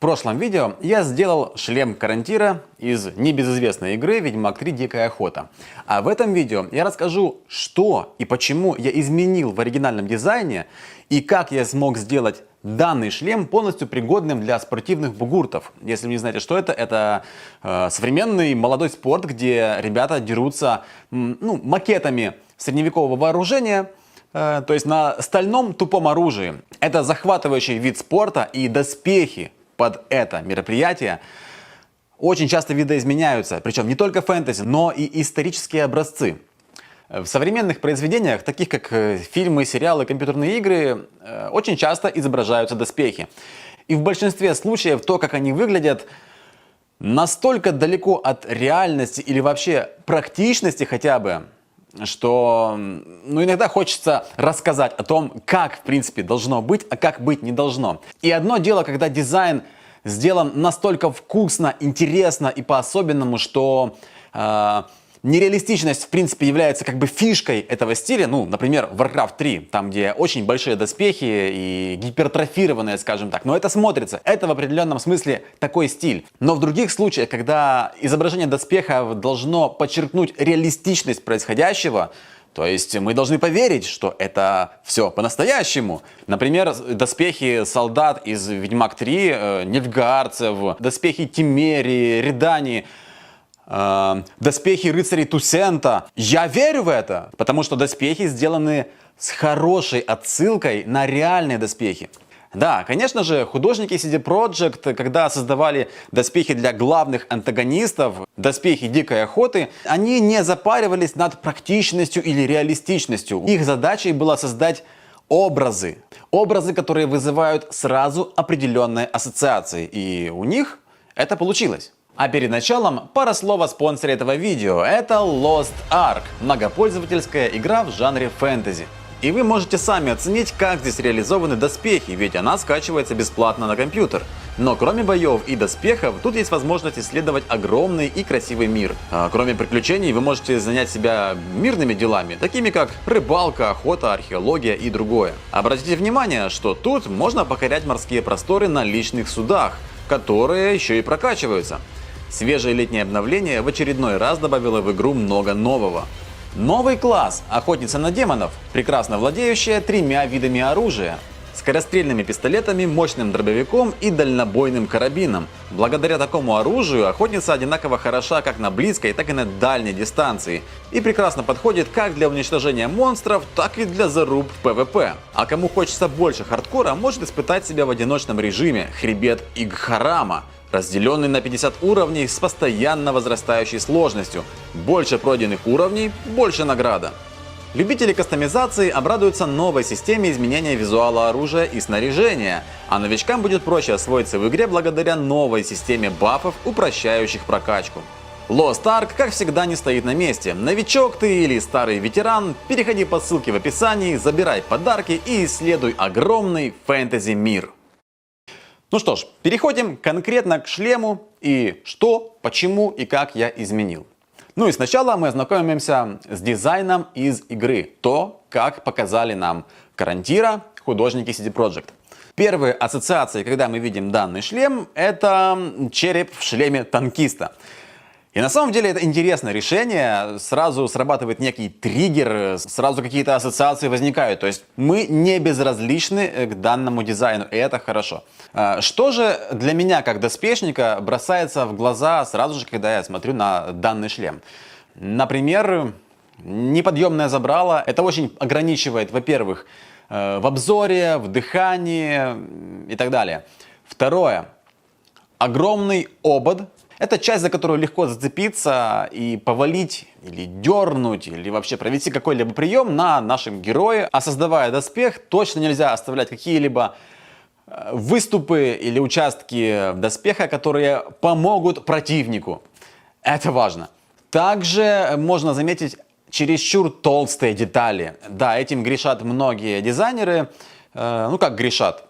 прошлом видео я сделал шлем Карантира из небезызвестной игры Ведьмак 3: Дикая охота. А в этом видео я расскажу, что и почему я изменил в оригинальном дизайне и как я смог сделать данный шлем полностью пригодным для спортивных бугуртов. Если вы не знаете, что это современный молодой спорт, где ребята дерутся макетами средневекового вооружения, то есть на стальном тупом оружии. Это захватывающий вид спорта, и доспехи под это мероприятие очень часто видоизменяются. Причем не только фэнтези, но и исторические образцы. В современных произведениях, таких как фильмы, сериалы, компьютерные игры, очень часто изображаются доспехи. И в большинстве случаев то, как они выглядят, настолько далеко от реальности или вообще практичности хотя бы, что иногда хочется рассказать о том, как в принципе должно быть, а как быть не должно. И одно дело, когда дизайн сделан настолько вкусно, интересно и по-особенному, что нереалистичность в принципе является как бы фишкой этого стиля. Например, Warcraft 3, там где очень большие доспехи и гипертрофированные, скажем так. Но это смотрится, это в определенном смысле такой стиль. Но в других случаях, когда изображение доспехов должно подчеркнуть реалистичность происходящего, то есть мы должны поверить, что это все по-настоящему. Например, доспехи солдат из Ведьмак 3, нильфгаарцев, доспехи Тимерии, Редани, доспехи рыцарей Тусента. Я верю в это, потому что доспехи сделаны с хорошей отсылкой на реальные доспехи. Да, конечно же, художники CD Projekt, когда создавали доспехи для главных антагонистов, доспехи Дикой Охоты, они не запаривались над практичностью или реалистичностью. Их задачей было создать образы. Образы, которые вызывают сразу определенные ассоциации. И у них это получилось. А перед началом пара слов о спонсоре этого видео. Это Lost Ark, многопользовательская игра в жанре фэнтези. И вы можете сами оценить, как здесь реализованы доспехи, ведь она скачивается бесплатно на компьютер. Но кроме боев и доспехов, тут есть возможность исследовать огромный и красивый мир. Кроме приключений, вы можете занять себя мирными делами, такими как рыбалка, охота, археология и другое. Обратите внимание, что тут можно покорять морские просторы на личных судах, которые еще и прокачиваются. Свежее летнее обновление в очередной раз добавило в игру много нового. Новый класс – охотница на демонов, прекрасно владеющая 3 видами оружия. Скорострельными пистолетами, мощным дробовиком и дальнобойным карабином. Благодаря такому оружию охотница одинаково хороша как на близкой, так и на дальней дистанции. И прекрасно подходит как для уничтожения монстров, так и для заруб в PvP. А кому хочется больше хардкора, может испытать себя в одиночном режиме Хребет Игхарама, разделенный на 50 уровней с постоянно возрастающей сложностью. Больше пройденных уровней – больше награда. Любители кастомизации обрадуются новой системе изменения визуала оружия и снаряжения, а новичкам будет проще освоиться в игре благодаря новой системе бафов, упрощающих прокачку. Lost Ark, как всегда, не стоит на месте. Новичок ты или старый ветеран, переходи по ссылке в описании, забирай подарки и исследуй огромный фэнтези-мир. Ну что ж, переходим конкретно к шлему и что, почему и как я изменил. И сначала мы ознакомимся с дизайном из игры. То, как показали нам Карантира художники CD Projekt. Первые ассоциации, когда мы видим данный шлем, это череп в шлеме танкиста. И на самом деле это интересное решение, сразу срабатывает некий триггер, сразу какие-то ассоциации возникают. То есть мы не безразличны к данному дизайну, и это хорошо. Что же для меня, как доспешника, бросается в глаза сразу же, когда я смотрю на данный шлем? Например, неподъемное забрало. Это очень ограничивает, во-первых, в обзоре, в дыхании и так далее. Второе. Огромный обод. Это часть, за которую легко зацепиться и повалить, или дернуть, или вообще провести какой-либо прием на нашем герое. А создавая доспех, точно нельзя оставлять какие-либо выступы или участки доспеха, которые помогут противнику. Это важно. Также можно заметить чересчур толстые детали. Да, этим грешат многие дизайнеры. Как грешат?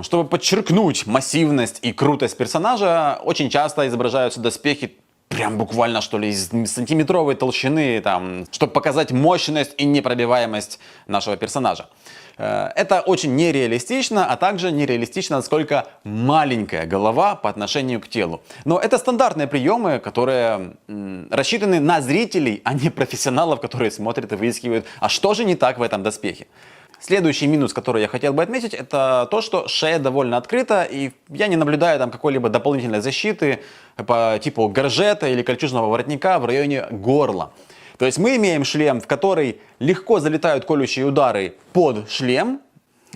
Чтобы подчеркнуть массивность и крутость персонажа, очень часто изображаются доспехи прям буквально что ли из сантиметровой толщины, чтобы показать мощность и непробиваемость нашего персонажа. Это очень нереалистично, а также нереалистично, насколько маленькая голова по отношению к телу. Но это стандартные приемы, которые рассчитаны на зрителей, а не профессионалов, которые смотрят и выискивают, а что же не так в этом доспехе. Следующий минус, который я хотел бы отметить, это то, что шея довольно открыта, и я не наблюдаю там какой-либо дополнительной защиты по типу горжета или кольчужного воротника в районе горла. То есть мы имеем шлем, в который легко залетают колющие удары под шлем,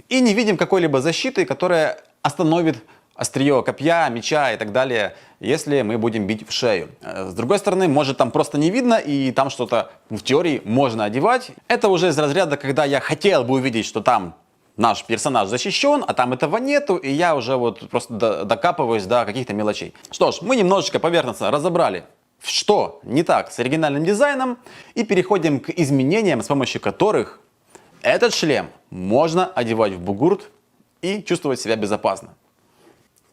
и не видим какой-либо защиты, которая остановит острие копья, меча и так далее, если мы будем бить в шею. С другой стороны, может там просто не видно, и там что-то в теории можно одевать. Это уже из разряда, когда я хотел бы увидеть, что там наш персонаж защищен, а там этого нету, и я уже вот просто докапываюсь до каких-то мелочей. Что ж, мы немножечко поверхностно разобрали, что не так с оригинальным дизайном, и переходим к изменениям, с помощью которых этот шлем можно одевать в бугурт и чувствовать себя безопасно.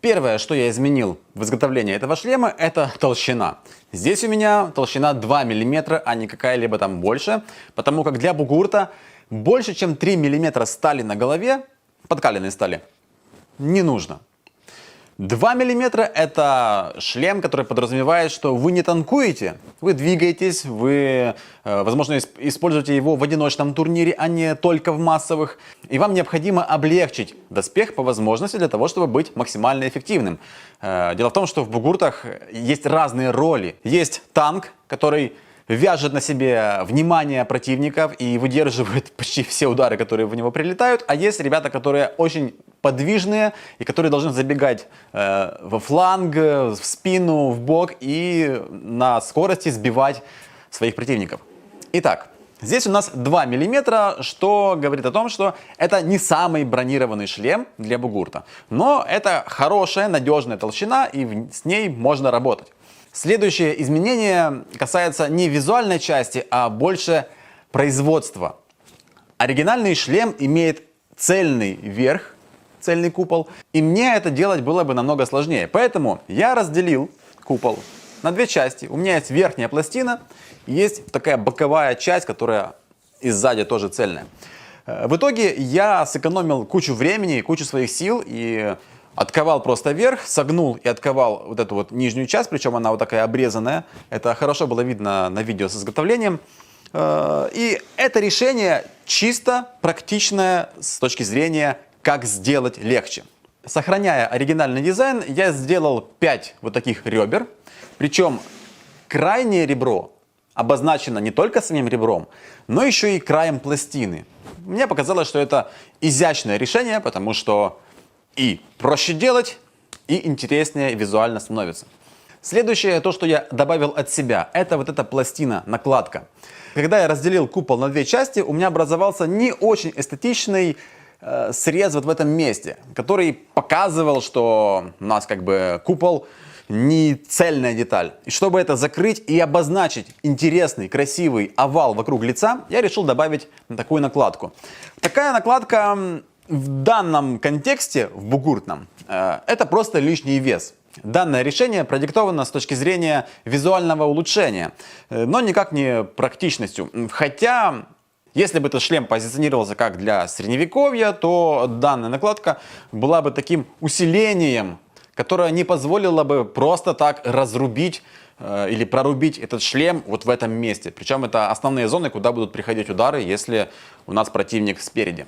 Первое, что я изменил в изготовлении этого шлема, это толщина. Здесь у меня толщина 2 мм, а не какая-либо там больше, потому как для бугурта больше, чем 3 мм стали на голове, подкаленной стали, не нужно. 2 мм это шлем, который подразумевает, что вы не танкуете, вы двигаетесь, вы, возможно, используете его в одиночном турнире, а не только в массовых. И вам необходимо облегчить доспех по возможности для того, чтобы быть максимально эффективным. Дело в том, что в бугуртах есть разные роли. Есть танк, который вяжет на себе внимание противников и выдерживает почти все удары, которые в него прилетают. А есть ребята, которые очень подвижные и которые должны забегать во фланг, в спину, в бок и на скорости сбивать своих противников. Итак, здесь у нас 2 мм, что говорит о том, что это не самый бронированный шлем для бугурта. Но это хорошая, надежная толщина, и с ней можно работать. Следующее изменение касается не визуальной части, а больше производства. Оригинальный шлем имеет цельный верх, цельный купол, и мне это делать было бы намного сложнее. Поэтому я разделил купол на две части. У меня есть верхняя пластина, и есть такая боковая часть, которая и сзади тоже цельная. В итоге я сэкономил кучу времени, кучу своих сил и отковал просто верх, согнул и отковал вот эту вот нижнюю часть, причем она вот такая обрезанная. Это хорошо было видно на видео с изготовлением. И это решение чисто практичное с точки зрения, как сделать легче. Сохраняя оригинальный дизайн, я сделал 5 вот таких ребер. Причем крайнее ребро обозначено не только самим ребром, но еще и краем пластины. Мне показалось, что это изящное решение, потому что и проще делать, и интереснее визуально становится. Следующее, то, что я добавил от себя, это вот эта пластина-накладка. Когда я разделил купол на две части, у меня образовался не очень эстетичный срез вот в этом месте, который показывал, что у нас как бы купол не цельная деталь. И чтобы это закрыть и обозначить интересный, красивый овал вокруг лица, я решил добавить такую накладку. Такая накладка в данном контексте, в бугуртном, это просто лишний вес. Данное решение продиктовано с точки зрения визуального улучшения, но никак не практичностью. Хотя, если бы этот шлем позиционировался как для средневековья, то данная накладка была бы таким усилением, которое не позволило бы просто так разрубить или прорубить этот шлем вот в этом месте. Причем это основные зоны, куда будут приходить удары, если у нас противник спереди.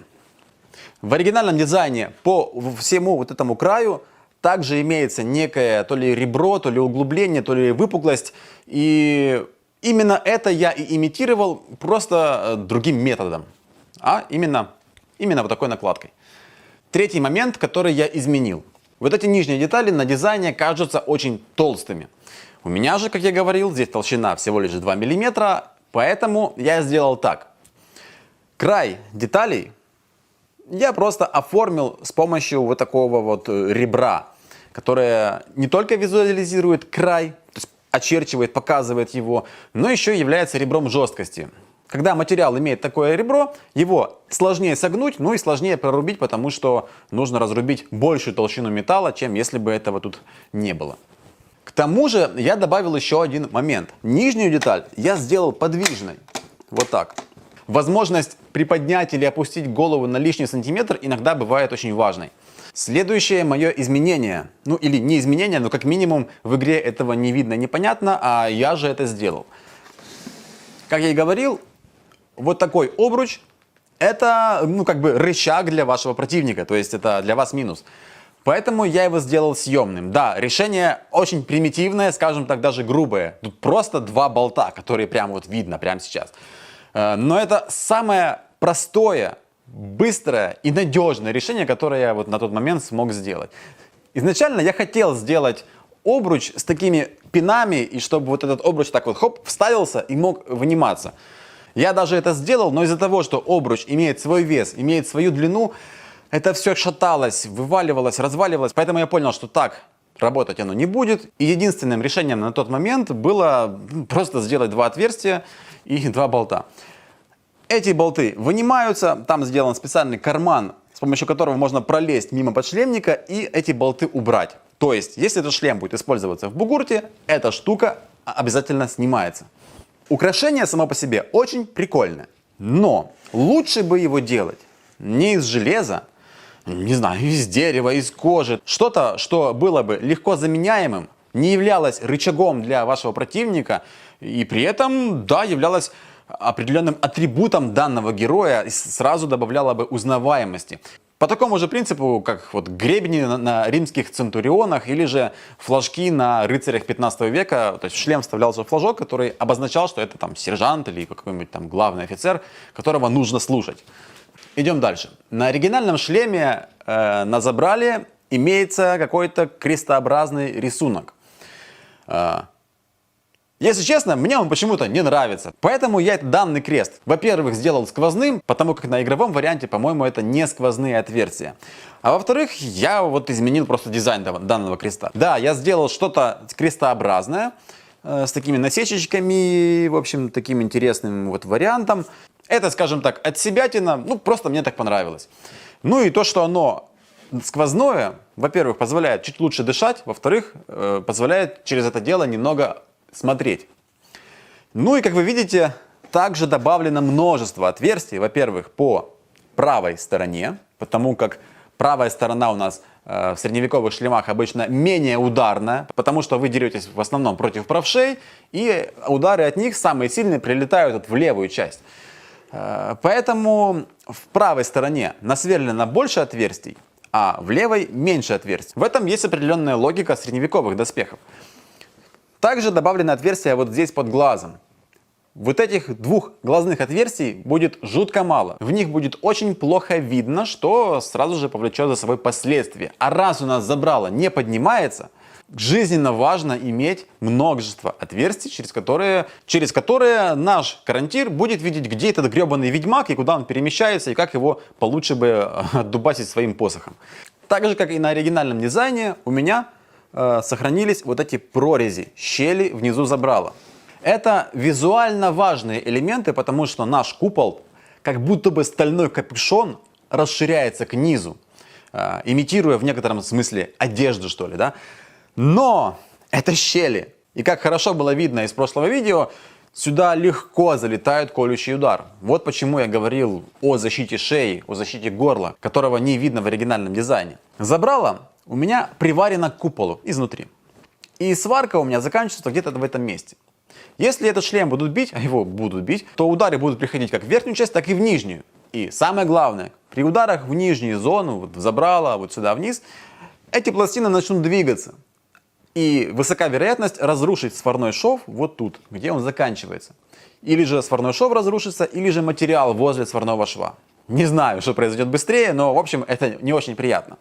В оригинальном дизайне по всему вот этому краю также имеется некое то ли ребро, то ли углубление, то ли выпуклость. И именно это я и имитировал просто другим методом. А именно вот такой накладкой. Третий момент, который я изменил. Вот эти нижние детали на дизайне кажутся очень толстыми. У меня же, как я говорил, здесь толщина всего лишь 2 мм, поэтому я сделал так. Край деталей я просто оформил с помощью вот такого вот ребра, которое не только визуализирует край, то есть очерчивает, показывает его, но еще является ребром жесткости. Когда материал имеет такое ребро, его сложнее согнуть, ну и сложнее прорубить, потому что нужно разрубить большую толщину металла, чем если бы этого тут не было. К тому же я добавил еще один момент. Нижнюю деталь я сделал подвижной. Вот так. Возможность приподнять или опустить голову на лишний сантиметр иногда бывает очень важной. Следующее мое изменение, ну или не изменение, но как минимум в игре этого не видно, непонятно, а я же это сделал. Как я и говорил, вот такой обруч — это, ну, как бы рычаг для вашего противника, то есть это для вас минус. Поэтому я его сделал съемным. Да, решение очень примитивное, скажем так, даже грубое. Тут просто два болта, которые прямо вот видно прямо сейчас. Но это самое простое, быстрое и надежное решение, которое я вот на тот момент смог сделать. Изначально я хотел сделать обруч с такими пинами, и чтобы вот этот обруч так вот хоп, вставился и мог выниматься. Я даже это сделал, но из-за того, что обруч имеет свой вес, имеет свою длину, это все шаталось, вываливалось, разваливалось. Поэтому я понял, что так работать оно не будет. И единственным решением на тот момент было просто сделать два отверстия и два болта. Эти болты вынимаются, там сделан специальный карман, с помощью которого можно пролезть мимо подшлемника и эти болты убрать. То есть, если этот шлем будет использоваться в бугурте, эта штука обязательно снимается. Украшение само по себе очень прикольное, но лучше бы его делать не из железа, не знаю, из дерева, из кожи. Что-то, что было бы легко заменяемым, не являлось рычагом для вашего противника и при этом, да, являлось определенным атрибутом данного героя и сразу добавляло бы узнаваемости. По такому же принципу, как вот гребни на римских центурионах или же флажки на рыцарях 15 века, то есть в шлем вставлялся флажок, который обозначал, что это там сержант или какой-нибудь там главный офицер, которого нужно слушать. Идем дальше. На оригинальном шлеме на забрале имеется какой-то крестообразный рисунок. Если честно, мне он почему-то не нравится. Поэтому я данный крест, во-первых, сделал сквозным, потому как на игровом варианте, по-моему, это не сквозные отверстия. А во-вторых, я вот изменил просто дизайн данного креста. Да, я сделал что-то крестообразное, с такими насечечками, в общем, таким интересным вот вариантом. Это, скажем так, отсебятина, ну просто мне так понравилось. Ну и то, что оно сквозное, во-первых, позволяет чуть лучше дышать, во-вторых, позволяет через это дело немного смотреть. Ну и как вы видите, также добавлено множество отверстий, во-первых, по правой стороне, потому как правая сторона у нас в средневековых шлемах обычно менее ударная, потому что вы деретесь в основном против правшей, и удары от них самые сильные прилетают в левую часть. Поэтому в правой стороне насверлено больше отверстий, а в левой меньше отверстий. В этом есть определенная логика средневековых доспехов. Также добавлено отверстие вот здесь под глазом. Вот этих двух глазных отверстий будет жутко мало. В них будет очень плохо видно, что сразу же повлечет за собой последствия. А раз у нас забрало не поднимается, жизненно важно иметь множество отверстий, через которые наш карантир будет видеть, где этот гребаный ведьмак и куда он перемещается, и как его получше бы отдубасить своим посохом. Так же, как и на оригинальном дизайне, у меня сохранились вот эти прорези, щели внизу забрала. Это визуально важные элементы, потому что наш купол, как будто бы стальной капюшон, расширяется к низу, имитируя в некотором смысле одежду, что ли, да? Но это щели. И как хорошо было видно из прошлого видео, сюда легко залетает колющий удар. Вот почему я говорил о защите шеи, о защите горла, которого не видно в оригинальном дизайне. Забрало у меня приварено к куполу изнутри. И сварка у меня заканчивается где-то в этом месте. Если этот шлем будут бить, а его будут бить, то удары будут приходить как в верхнюю часть, так и в нижнюю. И самое главное, при ударах в нижнюю зону, вот в забрало, вот сюда вниз, эти пластины начнут двигаться. И высока вероятность разрушить сварной шов вот тут, где он заканчивается. Или же сварной шов разрушится, или же материал возле сварного шва. Не знаю, что произойдет быстрее, но в общем это не очень приятно.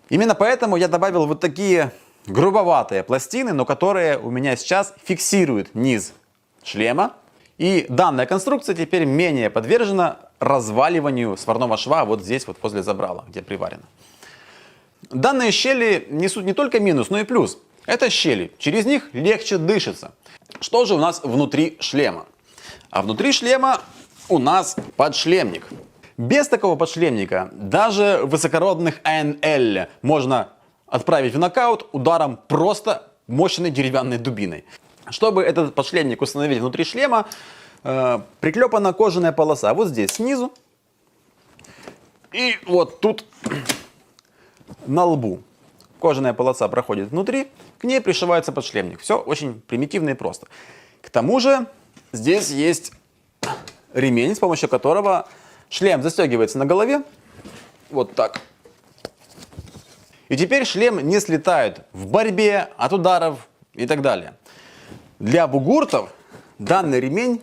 Именно поэтому я добавил вот такие грубоватые пластины, но которые у меня сейчас фиксируют низ шлема. И данная конструкция теперь менее подвержена разваливанию сварного шва вот здесь, вот возле забрала, где приварено. Данные щели несут не только минус, но и плюс. Это щели, через них легче дышится. Что же у нас внутри шлема? А внутри шлема у нас подшлемник. Без такого подшлемника даже высокородных АНЛ можно отправить в нокаут ударом просто мощной деревянной дубиной. Чтобы этот подшлемник установить внутри шлема, Приклепана кожаная полоса вот здесь снизу и вот тут на лбу. Кожаная полоса проходит внутри, к ней пришивается подшлемник. Все очень примитивно и просто. К тому же здесь есть ремень, с помощью которого шлем застегивается на голове. Вот так. И теперь шлем не слетает в борьбе, от ударов и так далее. Для бугуртов данный ремень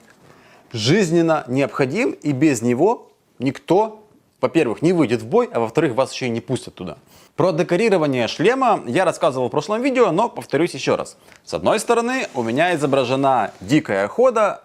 жизненно необходим, и без него никто, во-первых, не выйдет в бой, а во-вторых, вас еще и не пустят туда. Про декорирование шлема я рассказывал в прошлом видео, но повторюсь еще раз. С одной стороны, у меня изображена дикая охота,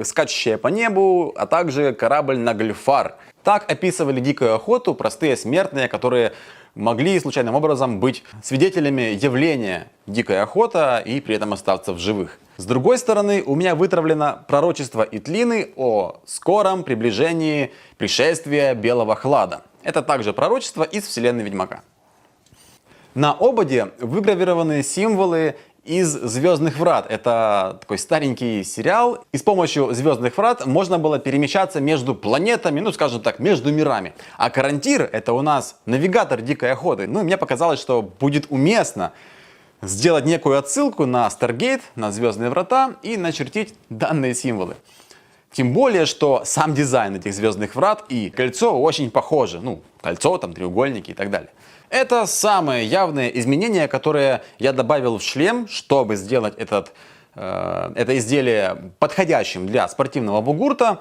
скачущая по небу, а также корабль Нагльфар. Так описывали дикую охоту простые смертные, которые могли случайным образом быть свидетелями явления дикой охоты и при этом остаться в живых. С другой стороны, у меня вытравлено пророчество Итлины о скором приближении пришествия Белого Хлада. Это также пророчество из вселенной Ведьмака. На ободе выгравированы символы из «Звездных врат». Это такой старенький сериал. И с помощью «Звездных врат» можно было перемещаться между планетами, ну, скажем так, между мирами. А Карантир — это у нас навигатор дикой охоты. Ну, и мне показалось, что будет уместно сделать некую отсылку на Stargate, на «Звездные врата» и начертить данные символы. Тем более, что сам дизайн этих «Звездных врат» и кольцо очень похожи. Ну, кольцо, там, треугольники и так далее. Это самое явное изменение, которое я добавил в шлем, чтобы сделать это изделие подходящим для спортивного бугурта.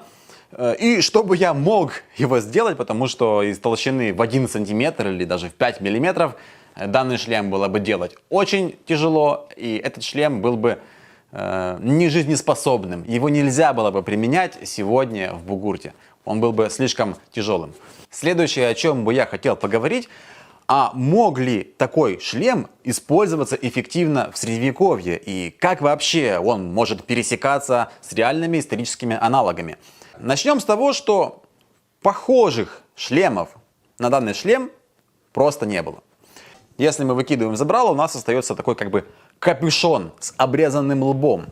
И чтобы я мог его сделать, потому что из толщины в 1 сантиметр или даже в 5 миллиметров данный шлем было бы делать очень тяжело, и этот шлем был бы не жизнеспособным. Его нельзя было бы применять сегодня в бугурте. Он был бы слишком тяжелым. Следующее, о чем бы я хотел поговорить, а мог ли такой шлем использоваться эффективно в Средневековье? И как вообще он может пересекаться с реальными историческими аналогами? Начнем с того, что похожих шлемов на данный шлем просто не было. Если мы выкидываем забрало, у нас остается такой как бы капюшон с обрезанным лбом.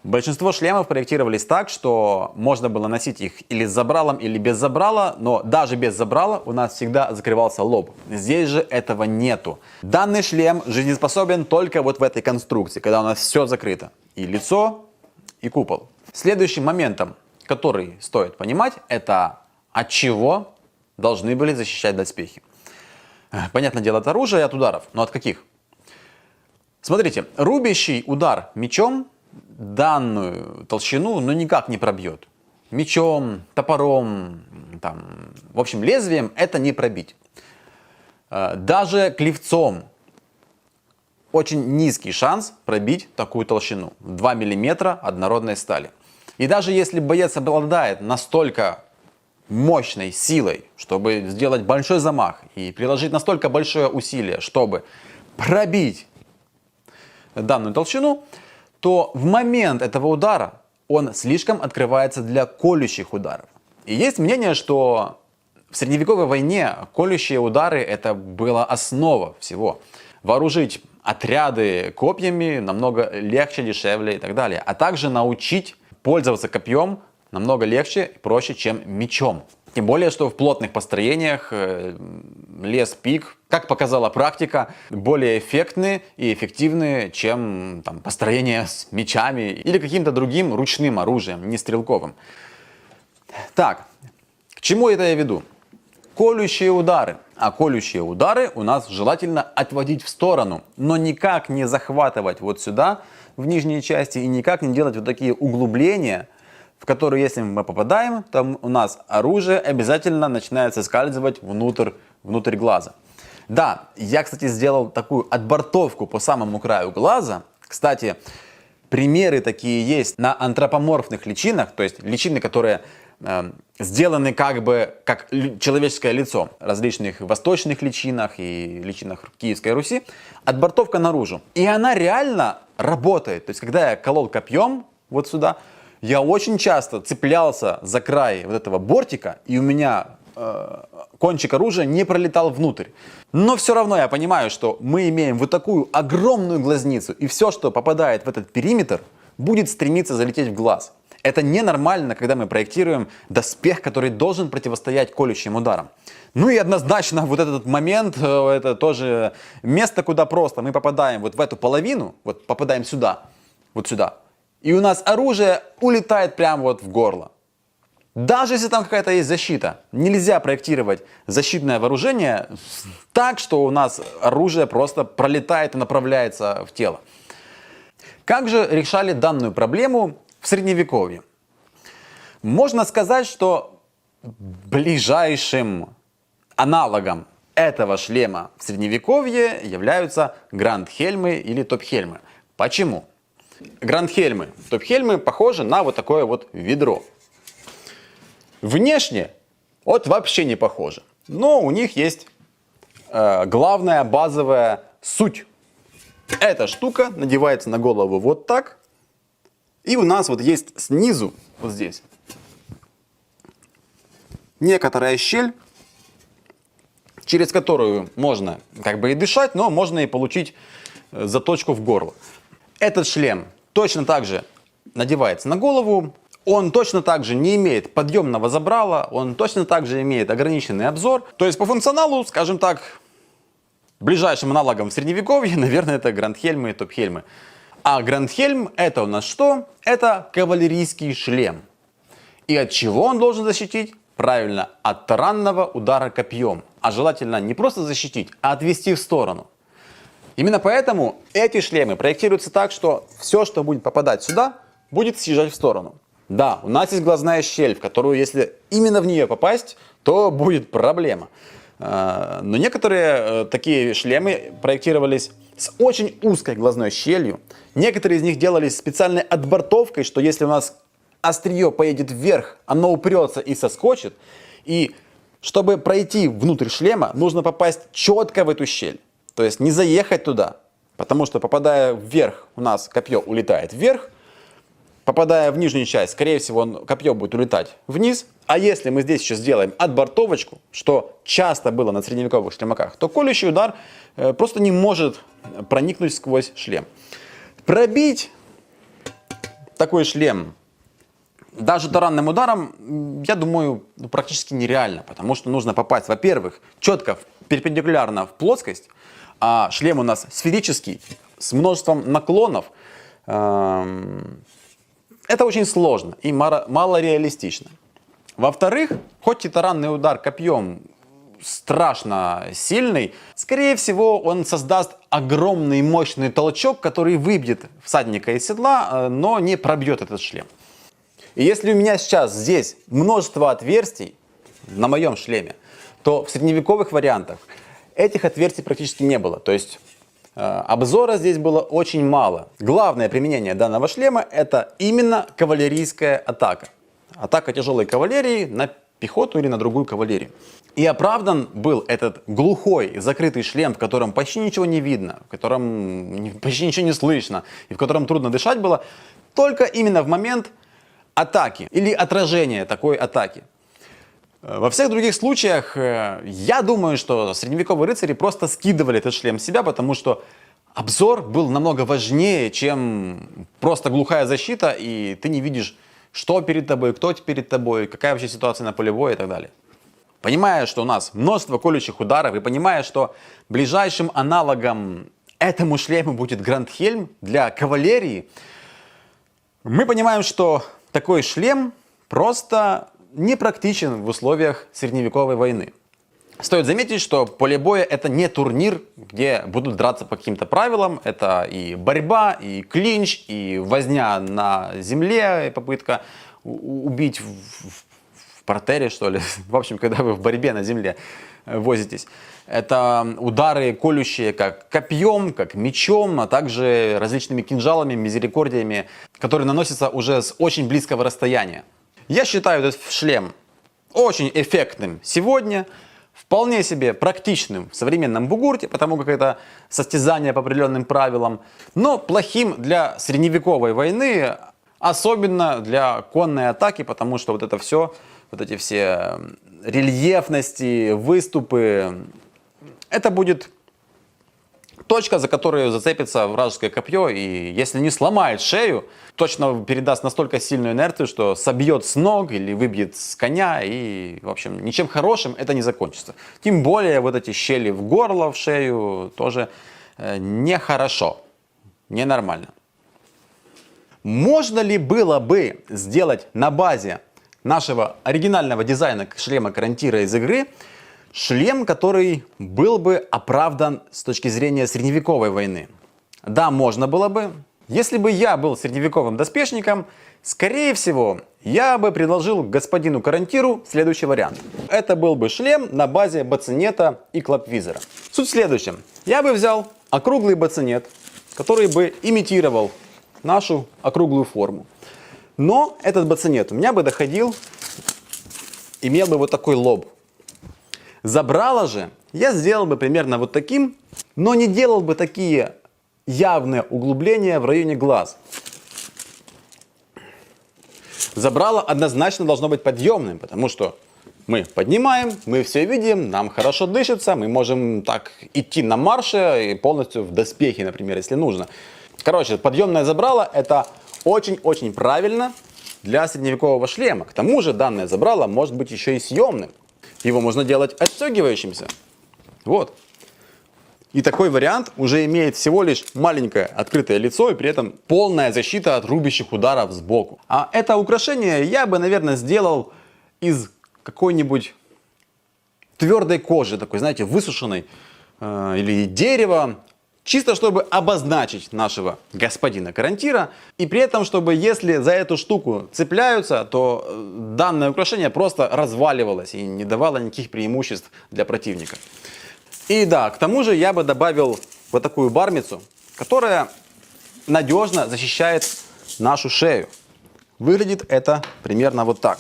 Большинство шлемов проектировались так, что можно было носить их или с забралом, или без забрала, но даже без забрала у нас всегда закрывался лоб. Здесь же этого нету. Данный шлем жизнеспособен только вот в этой конструкции, когда у нас все закрыто. И лицо, и купол. Следующим моментом, который стоит понимать, это от чего должны были защищать доспехи. Понятное дело, от оружия и от ударов, но от каких? Смотрите, рубящий удар мечом данную толщину никак не пробьет. Мечом, топором, в общем, лезвием это не пробить. Даже клевцом очень низкий шанс пробить такую толщину. 2 мм однородной стали. И даже если боец обладает настолько мощной силой, чтобы сделать большой замах и приложить настолько большое усилие, чтобы пробить данную толщину, то в момент этого удара он слишком открывается для колющих ударов. И есть мнение, что в средневековой войне колющие удары это была основа всего. Вооружить отряды копьями намного легче, дешевле и так далее. А также научить пользоваться копьем намного легче и проще, чем мечом. Тем более, что в плотных построениях лес-пик, как показала практика, более эффектны и эффективны, чем построение с мечами или каким-то другим ручным оружием, не стрелковым. Так, к чему это я веду? Колющие удары. А колющие удары у нас желательно отводить в сторону, но никак не захватывать вот сюда, в нижней части, и никак не делать вот такие углубления, в которые, если мы попадаем, там у нас оружие обязательно начинает соскальзывать внутрь глаза. Да, я, кстати, сделал такую отбортовку по самому краю глаза. Кстати, примеры такие есть на антропоморфных личинах, то есть личины, которые сделаны как бы как человеческое лицо, различных восточных личинах и личинах Киевской Руси. Отбортовка наружу. И она реально работает. То есть, когда я колол копьем вот сюда, я очень часто цеплялся за край вот этого бортика, и у меня кончик оружия не пролетал внутрь. Но все равно я понимаю, что мы имеем вот такую огромную глазницу, и все, что попадает в этот периметр, будет стремиться залететь в глаз. Это ненормально, когда мы проектируем доспех, который должен противостоять колющим ударам. Ну и однозначно вот этот момент, это тоже место, куда просто мы попадаем вот в эту половину, вот попадаем сюда, вот сюда, и у нас оружие улетает прямо вот в горло. Даже если там какая-то есть защита, нельзя проектировать защитное вооружение так, что у нас оружие просто пролетает и направляется в тело. Как же решали данную проблему в Средневековье? Можно сказать, что ближайшим аналогом этого шлема в Средневековье являются грандхельмы или топхельмы. Почему? Грандхельмы, топхельмы похожи на вот такое вот ведро. Внешне вот вообще не похожи, но у них есть главная базовая суть. Эта штука надевается на голову вот так, и у нас вот есть снизу, вот здесь, некоторая щель, через которую можно как бы и дышать, но можно и получить заточку в горло. Этот шлем точно так же надевается на голову, он точно так же не имеет подъемного забрала, он точно так же имеет ограниченный обзор. То есть по функционалу, скажем так, ближайшим аналогом в Средневековье, наверное, это грандхельмы и топхельмы. А грандхельм это у нас что? Это кавалерийский шлем. И от чего он должен защитить? Правильно, от таранного удара копьем. А желательно не просто защитить, а отвести в сторону. Именно поэтому эти шлемы проектируются так, что все, что будет попадать сюда, будет съезжать в сторону. Да, у нас есть глазная щель, в которую, если именно в нее попасть, то будет проблема. Но некоторые такие шлемы проектировались с очень узкой глазной щелью. Некоторые из них делались специальной отбортовкой, что если у нас острие поедет вверх, оно упрется и соскочит. И чтобы пройти внутрь шлема, нужно попасть четко в эту щель. То есть не заехать туда, потому что попадая вверх, у нас копье улетает вверх. Попадая в нижнюю часть, скорее всего, копье будет улетать вниз. А если мы здесь еще сделаем отбортовочку, что часто было на средневековых шлемаках, то колющий удар просто не может проникнуть сквозь шлем. Пробить такой шлем даже таранным ударом, я думаю, практически нереально, потому что нужно попасть, во-первых, четко перпендикулярно в плоскость, а шлем у нас сферический, с множеством наклонов. Это очень сложно и мало реалистично. Во-вторых, хоть и таранный удар копьем страшно сильный, скорее всего он создаст огромный мощный толчок, который выбьет всадника из седла, но не пробьет этот шлем. И если у меня сейчас здесь множество отверстий на моем шлеме, то в средневековых вариантах этих отверстий практически не было. То есть обзора здесь было очень мало. Главное применение данного шлема это именно кавалерийская атака. Атака тяжелой кавалерии на пехоту или на другую кавалерию. И оправдан был этот глухой закрытый шлем, в котором почти ничего не видно, в котором почти ничего не слышно и в котором трудно дышать было, только именно в момент атаки или отражения такой атаки. Во всех других случаях, я думаю, что средневековые рыцари просто скидывали этот шлем с себя, потому что обзор был намного важнее, чем просто глухая защита, и ты не видишь, что перед тобой, кто перед тобой, какая вообще ситуация на поле боя и так далее. Понимая, что у нас множество колющих ударов, и понимая, что ближайшим аналогом этому шлему будет грандхельм для кавалерии, мы понимаем, что такой шлем просто непрактичен в условиях средневековой войны. Стоит заметить, что поле боя это не турнир, где будут драться по каким-то правилам. Это и борьба, и клинч, и возня на земле, и попытка убить в партере, что ли. В общем, когда вы в борьбе на земле возитесь. Это удары колющие как копьем, как мечом, а также различными кинжалами, мизерикордиями, которые наносятся уже с очень близкого расстояния. Я считаю этот шлем очень эффектным сегодня, вполне себе практичным в современном бугурте, потому как это состязание по определенным правилам, но плохим для средневековой войны, особенно для конной атаки, потому что вот это все, вот эти все рельефности, выступы, это будет точка, за которую зацепится вражеское копье, и если не сломает шею, точно передаст настолько сильную инерцию, что собьет с ног или выбьет с коня, и, в общем, ничем хорошим это не закончится. Тем более вот эти щели в горло, в шею тоже нехорошо, ненормально. Можно ли было бы сделать на базе нашего оригинального дизайна шлема Карантира из игры шлем, который был бы оправдан с точки зрения средневековой войны? Да, можно было бы. Если бы я был средневековым доспешником, скорее всего, я бы предложил господину Карантиру следующий вариант. Это был бы шлем на базе бацинета и клапвизора. Суть в следующем. Я бы взял округлый бацинет, который бы имитировал нашу округлую форму. Но этот бацинет у меня бы доходил, имел бы вот такой лоб. Забрало же я сделал бы примерно вот таким, но не делал бы такие явные углубления в районе глаз. Забрало однозначно должно быть подъемным, потому что мы поднимаем, мы все видим, нам хорошо дышится, мы можем так идти на марше и полностью в доспехе, например, если нужно. Короче, подъемное забрало это очень-очень правильно для средневекового шлема. К тому же данное забрало может быть еще и съемным. Его можно делать отстегивающимся. Вот. И такой вариант уже имеет всего лишь маленькое открытое лицо и при этом полная защита от рубящих ударов сбоку. А это украшение я бы, наверное, сделал из какой-нибудь твердой кожи, такой, знаете, высушенной, или дерева. Чисто чтобы обозначить нашего господина Карантира. И при этом, чтобы если за эту штуку цепляются, то данное украшение просто разваливалось и не давало никаких преимуществ для противника. И да, к тому же я бы добавил вот такую бармицу, которая надежно защищает нашу шею. Выглядит это примерно вот так.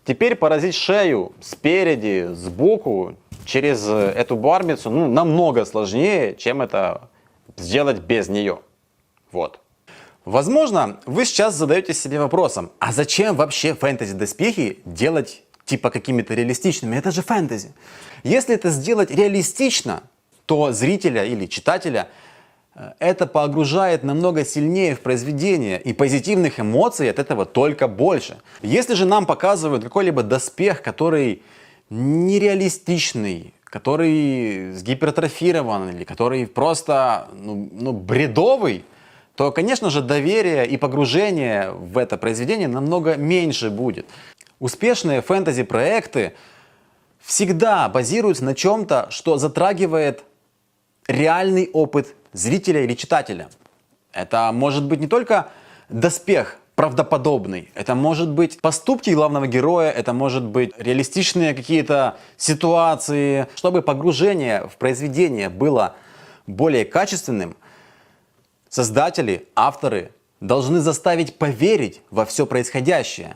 Теперь поразить шею спереди, сбоку, через эту бармицу, намного сложнее, чем это сделать без нее. Вот. Возможно, вы сейчас задаетесь себе вопросом, а зачем вообще фэнтези-доспехи делать типа какими-то реалистичными? Это же фэнтези. Если это сделать реалистично, то зрителя или читателя это погружает намного сильнее в произведение, и позитивных эмоций от этого только больше. Если же нам показывают какой-либо доспех, который нереалистичный, который сгипертрофирован или который просто бредовый, то, конечно же, доверие и погружение в это произведение намного меньше будет. Успешные фэнтези-проекты всегда базируются на чем-то, что затрагивает реальный опыт зрителя или читателя. Это может быть не только доспех правдоподобный, это может быть поступки главного героя, это может быть реалистичные какие-то ситуации. Чтобы погружение в произведение было более качественным, создатели, авторы должны заставить поверить во все происходящее.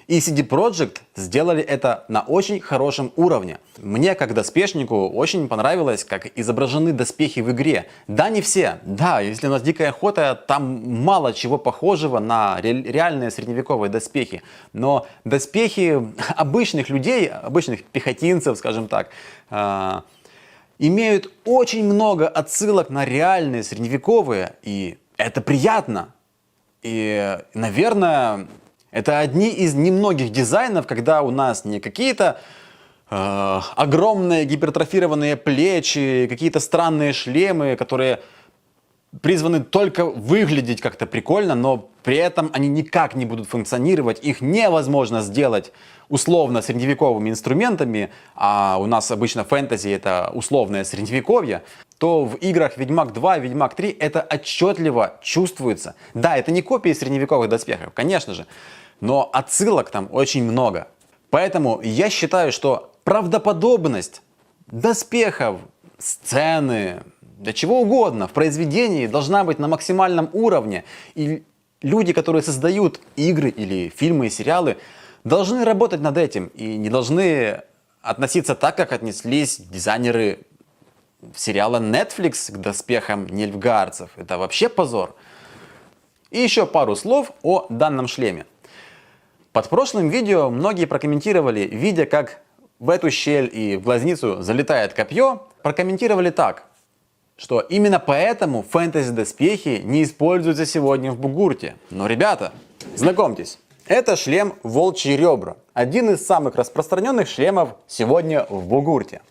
И CD Projekt сделали это на очень хорошем уровне. Мне, как доспешнику, очень понравилось, как изображены доспехи в игре. Да, не все. Да, если у нас Дикая охота, там мало чего похожего на реальные средневековые доспехи. Но доспехи обычных людей, обычных пехотинцев, скажем так, имеют очень много отсылок на реальные средневековые, и это приятно. И, наверное, это одни из немногих дизайнов, когда у нас не какие-то огромные гипертрофированные плечи, какие-то странные шлемы, которые призваны только выглядеть как-то прикольно, но при этом они никак не будут функционировать, их невозможно сделать условно средневековыми инструментами, а у нас обычно фэнтези это условное средневековье, то в играх Ведьмак 2 и Ведьмак 3 это отчетливо чувствуется. Да, это не копии средневековых доспехов, конечно же, но отсылок там очень много. Поэтому я считаю, что правдоподобность доспехов, сцены, да чего угодно в произведении должна быть на максимальном уровне. И люди, которые создают игры или фильмы и сериалы, должны работать над этим и не должны относиться так, как отнеслись дизайнеры сериала Netflix к доспехам нильфгаарцев. Это вообще позор. И еще пару слов о данном шлеме. Под прошлым видео многие прокомментировали, видя, как в эту щель и в глазницу залетает копье, прокомментировали так, что именно поэтому фэнтези-доспехи не используются сегодня в Бугурте. Но, ребята, знакомьтесь, это шлем «Волчьи ребра». Один из самых распространенных шлемов сегодня в Бугурте.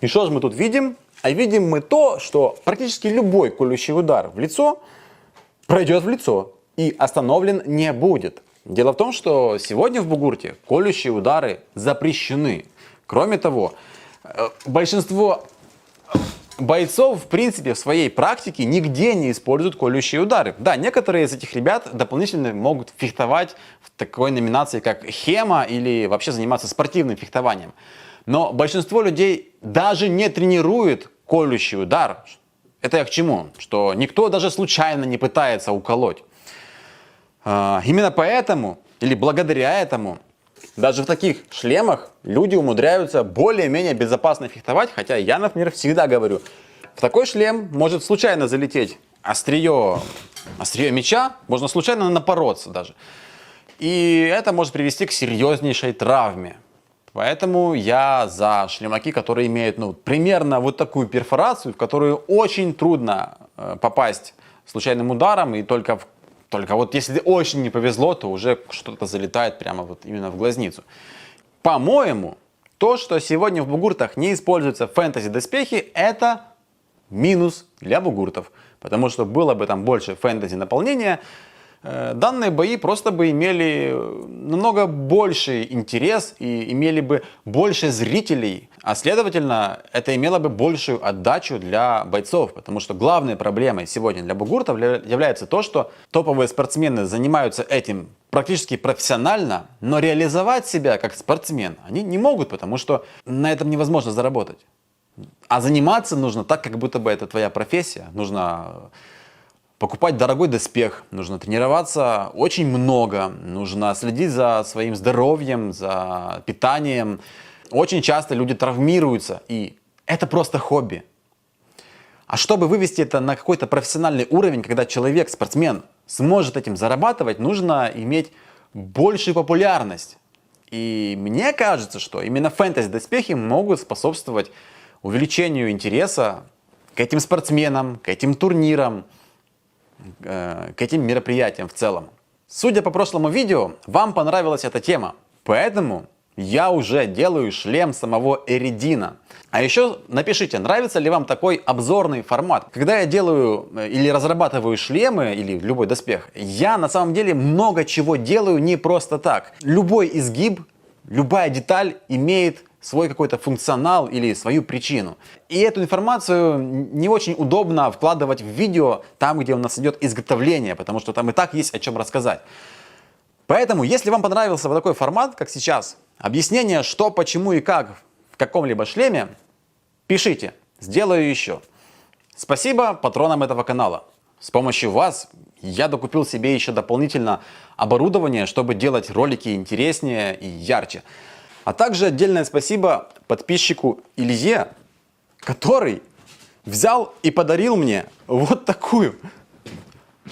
И что же мы тут видим? А видим мы то, что практически любой колющий удар в лицо пройдет в лицо и остановлен не будет. Дело в том, что сегодня в Бугурте колющие удары запрещены. Кроме того, большинство бойцов, в принципе, в своей практике нигде не используют колющие удары. Да, некоторые из этих ребят дополнительно могут фехтовать в такой номинации, как хема, или вообще заниматься спортивным фехтованием. Но большинство людей даже не тренирует колющий удар. Это я к чему? Что никто даже случайно не пытается уколоть. Именно поэтому, или благодаря этому, даже в таких шлемах люди умудряются более-менее безопасно фехтовать, хотя я, например, всегда говорю, в такой шлем может случайно залететь острие меча, можно случайно напороться даже. И это может привести к серьезнейшей травме. Поэтому я за шлемаки, которые имеют примерно вот такую перфорацию, в которую очень трудно попасть случайным ударом, и только вот если очень не повезло, то уже что-то залетает прямо вот именно в глазницу. По-моему, то, что сегодня в бугуртах не используются фэнтези-доспехи, это минус для бугуртов. Потому что было бы там больше фэнтези-наполнения, данные бои просто бы имели намного больший интерес и имели бы больше зрителей, а следовательно, это имело бы большую отдачу для бойцов, потому что главной проблемой сегодня для бугуртов является то, что топовые спортсмены занимаются этим практически профессионально, но реализовать себя как спортсмен они не могут, потому что на этом невозможно заработать. А заниматься нужно так, как будто бы это твоя профессия. Нужно покупать дорогой доспех, нужно тренироваться очень много, нужно следить за своим здоровьем, за питанием. Очень часто люди травмируются, и это просто хобби. А чтобы вывести это на какой-то профессиональный уровень, когда человек, спортсмен, сможет этим зарабатывать, нужно иметь большую популярность. И мне кажется, что именно фэнтези-доспехи могут способствовать увеличению интереса к этим спортсменам, к этим турнирам, к этим мероприятиям в целом. Судя по прошлому видео, вам понравилась эта тема, поэтому я уже делаю шлем самого Эридина. А еще напишите, нравится ли вам такой обзорный формат. Когда я делаю или разрабатываю шлемы, или любой доспех, я на самом деле много чего делаю не просто так. Любой изгиб, любая деталь имеет свой какой-то функционал или свою причину. И эту информацию не очень удобно вкладывать в видео там, где у нас идет изготовление, потому что там и так есть о чем рассказать. Поэтому, если вам понравился вот такой формат, как сейчас, объяснение, что, почему и как в каком-либо шлеме, пишите, сделаю еще. Спасибо патронам этого канала. С помощью вас я докупил себе еще дополнительно оборудование, чтобы делать ролики интереснее и ярче. А также отдельное спасибо подписчику Илье, который взял и подарил мне вот такую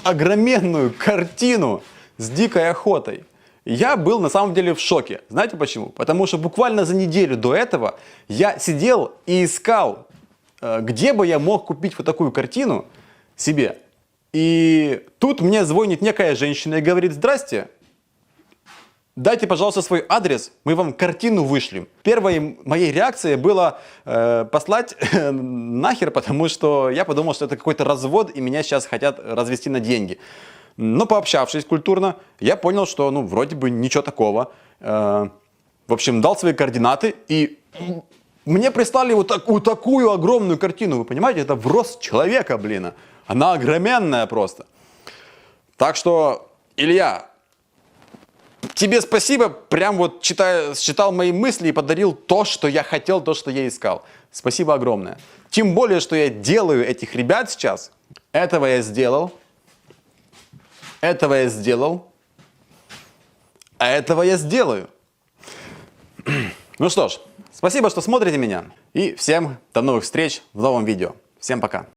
огроменную картину с дикой охотой. Я был на самом деле в шоке. Знаете почему? Потому что буквально за неделю до этого я сидел и искал, где бы я мог купить вот такую картину себе. И тут мне звонит некая женщина и говорит: здрасте. Дайте, пожалуйста, свой адрес, мы вам картину вышлем. Первой моей реакцией было послать нахер, потому что я подумал, что это какой-то развод, и меня сейчас хотят развести на деньги. Но пообщавшись культурно, я понял, что вроде бы ничего такого. В общем, дал свои координаты, и мне прислали вот такую огромную картину. Вы понимаете, это в рост человека, блин. Она огроменная просто. Так что, Илья, тебе спасибо, прям вот считал мои мысли и подарил то, что я хотел, то, что я искал. Спасибо огромное. Тем более, что я делаю этих ребят сейчас. Этого я сделал. Этого я сделал. А этого я сделаю. Ну что ж, спасибо, что смотрите меня. И всем до новых встреч в новом видео. Всем пока.